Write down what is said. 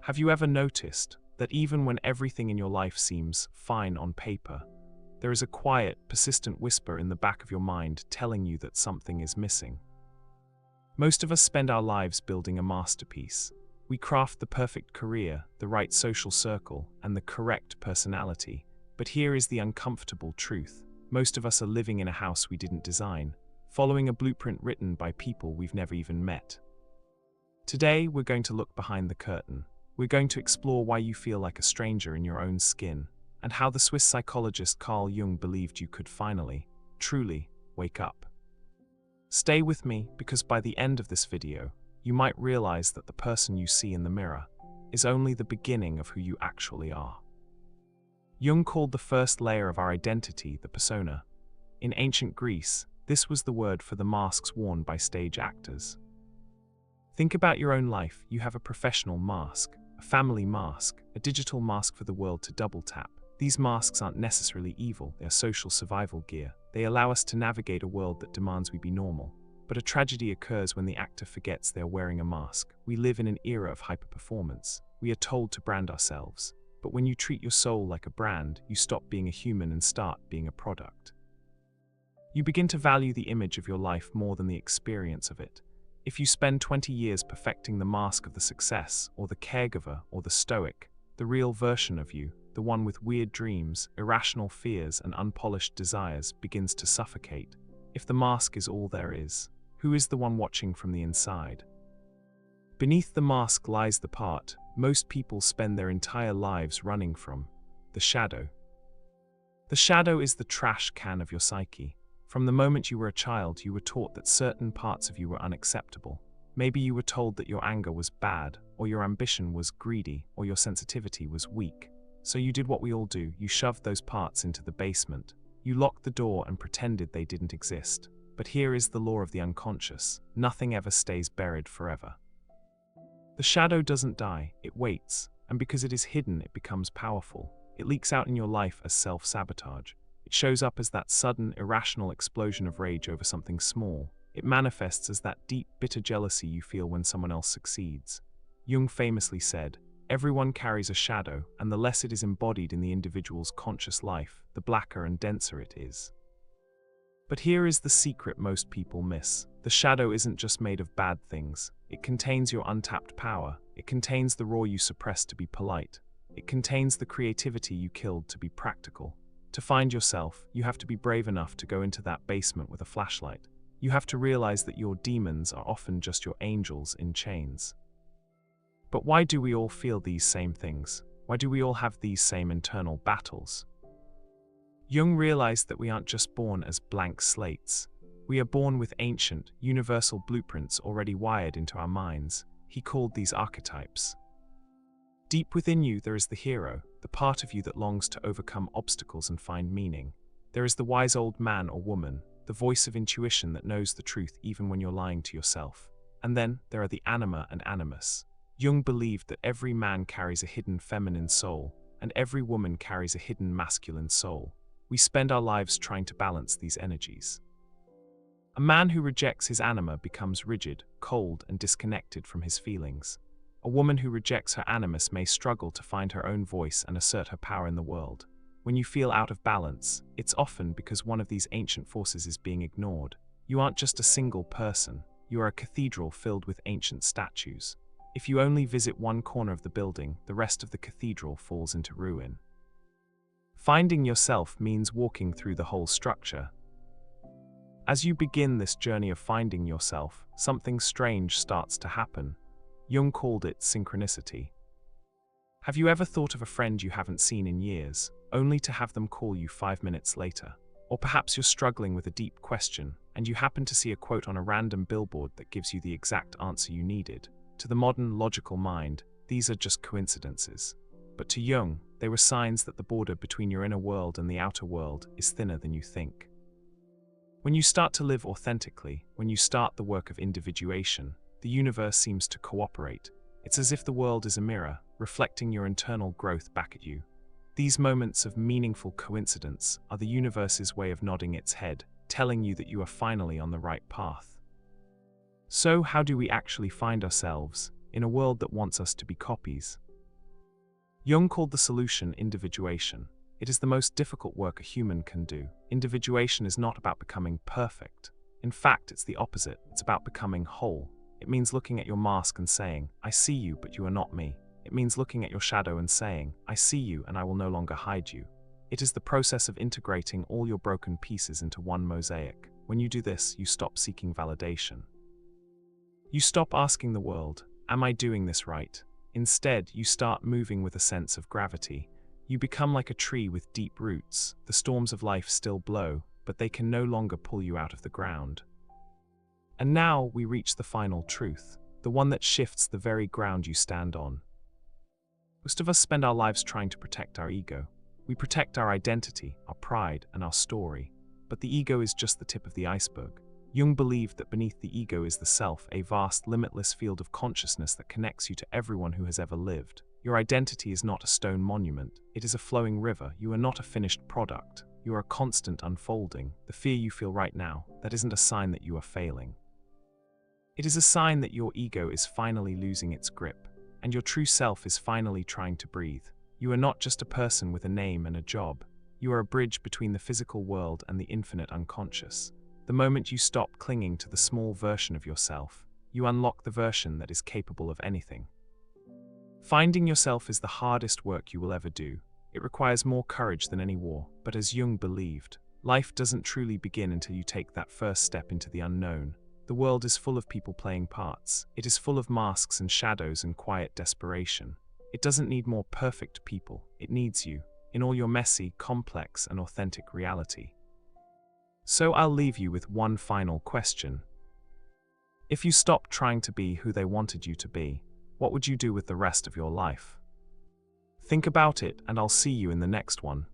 Have you ever noticed that even when everything in your life seems fine on paper, there is a quiet, persistent whisper in the back of your mind telling you that something is missing? Most of us spend our lives building a masterpiece. We craft the perfect career, the right social circle, and the correct personality. But here is the uncomfortable truth. Most of us are living in a house we didn't design, following a blueprint written by people we've never even met. Today, we're going to look behind the curtain. We're going to explore why you feel like a stranger in your own skin, and how the Swiss psychologist Carl Jung believed you could finally, truly, wake up. Stay with me, because by the end of this video, you might realize that the person you see in the mirror is only the beginning of who you actually are. Jung called the first layer of our identity the persona. In ancient Greece, this was the word for the masks worn by stage actors. Think about your own life. You have a professional mask, a family mask, a digital mask for the world to double tap. These masks aren't necessarily evil, they are social survival gear. They allow us to navigate a world that demands we be normal. But a tragedy occurs when the actor forgets they are wearing a mask. We live in an era of hyper-performance. We are told to brand ourselves. But when you treat your soul like a brand, you stop being a human and start being a product. You begin to value the image of your life more than the experience of it. If you spend 20 years perfecting the mask of the success, or the caregiver, or the stoic, the real version of you, the one with weird dreams, irrational fears, and unpolished desires, begins to suffocate. If the mask is all there is, who is the one watching from the inside? Beneath the mask lies the part most people spend their entire lives running from: the shadow. The shadow is the trash can of your psyche. From the moment you were a child, you were taught that certain parts of you were unacceptable. Maybe you were told that your anger was bad, or your ambition was greedy, or your sensitivity was weak. So you did what we all do: you shoved those parts into the basement. You locked the door and pretended they didn't exist. But here is the law of the unconscious: nothing ever stays buried forever. The shadow doesn't die, it waits, and because it is hidden, it becomes powerful. It leaks out in your life as self-sabotage. It shows up as that sudden, irrational explosion of rage over something small. It manifests as that deep, bitter jealousy you feel when someone else succeeds. Jung famously said, "Everyone carries a shadow, and the less it is embodied in the individual's conscious life, the blacker and denser it is." But here is the secret most people miss. The shadow isn't just made of bad things. It contains your untapped power. It contains the raw you suppressed to be polite. It contains the creativity you killed to be practical. To find yourself, you have to be brave enough to go into that basement with a flashlight. You have to realize that your demons are often just your angels in chains. But why do we all feel these same things? Why do we all have these same internal battles? Jung realized that we aren't just born as blank slates. We are born with ancient, universal blueprints already wired into our minds. He called these archetypes. Deep within you, there is the hero, the part of you that longs to overcome obstacles and find meaning. There is the wise old man or woman, the voice of intuition that knows the truth even when you're lying to yourself. And then there are the anima and animus. Jung believed that every man carries a hidden feminine soul, and every woman carries a hidden masculine soul. We spend our lives trying to balance these energies. A man who rejects his anima becomes rigid, cold, and disconnected from his feelings. A woman who rejects her animus may struggle to find her own voice and assert her power in the world. When you feel out of balance, it's often because one of these ancient forces is being ignored. You aren't just a single person. You are a cathedral filled with ancient statues. If you only visit one corner of the building, the rest of the cathedral falls into ruin. Finding yourself means walking through the whole structure. As you begin this journey of finding yourself, something strange starts to happen. Jung called it synchronicity. Have you ever thought of a friend you haven't seen in years, only to have them call you 5 minutes later? Or perhaps you're struggling with a deep question, and you happen to see a quote on a random billboard that gives you the exact answer you needed. To the modern, logical mind, these are just coincidences. But to Jung, they were signs that the border between your inner world and the outer world is thinner than you think. When you start to live authentically, when you start the work of individuation, the universe seems to cooperate. It's as if the world is a mirror, reflecting your internal growth back at you. These moments of meaningful coincidence are the universe's way of nodding its head, telling you that you are finally on the right path. So how do we actually find ourselves in a world that wants us to be copies? Jung called the solution individuation. It is the most difficult work a human can do. Individuation is not about becoming perfect. In fact, it's the opposite. It's about becoming whole. It means looking at your mask and saying, I see you, but you are not me. It means looking at your shadow and saying, I see you and I will no longer hide you. It is the process of integrating all your broken pieces into one mosaic. When you do this, you stop seeking validation. You stop asking the world, am I doing this right? Instead, you start moving with a sense of gravity. You become like a tree with deep roots. The storms of life still blow, but they can no longer pull you out of the ground. And now we reach the final truth, the one that shifts the very ground you stand on. Most of us spend our lives trying to protect our ego. We protect our identity, our pride, and our story. But the ego is just the tip of the iceberg. Jung believed that beneath the ego is the self, a vast, limitless field of consciousness that connects you to everyone who has ever lived. Your identity is not a stone monument. It is a flowing river. You are not a finished product. You are a constant unfolding. The fear you feel right now, that isn't a sign that you are failing. It is a sign that your ego is finally losing its grip, and your true self is finally trying to breathe. You are not just a person with a name and a job. You are a bridge between the physical world and the infinite unconscious. The moment you stop clinging to the small version of yourself, you unlock the version that is capable of anything. Finding yourself is the hardest work you will ever do. It requires more courage than any war, but as Jung believed, life doesn't truly begin until you take that first step into the unknown. The world is full of people playing parts. It is full of masks and shadows and quiet desperation. It doesn't need more perfect people. It needs you, in all your messy, complex, and authentic reality. So I'll leave you with one final question. If you stopped trying to be who they wanted you to be, what would you do with the rest of your life? Think about it, and I'll see you in the next one.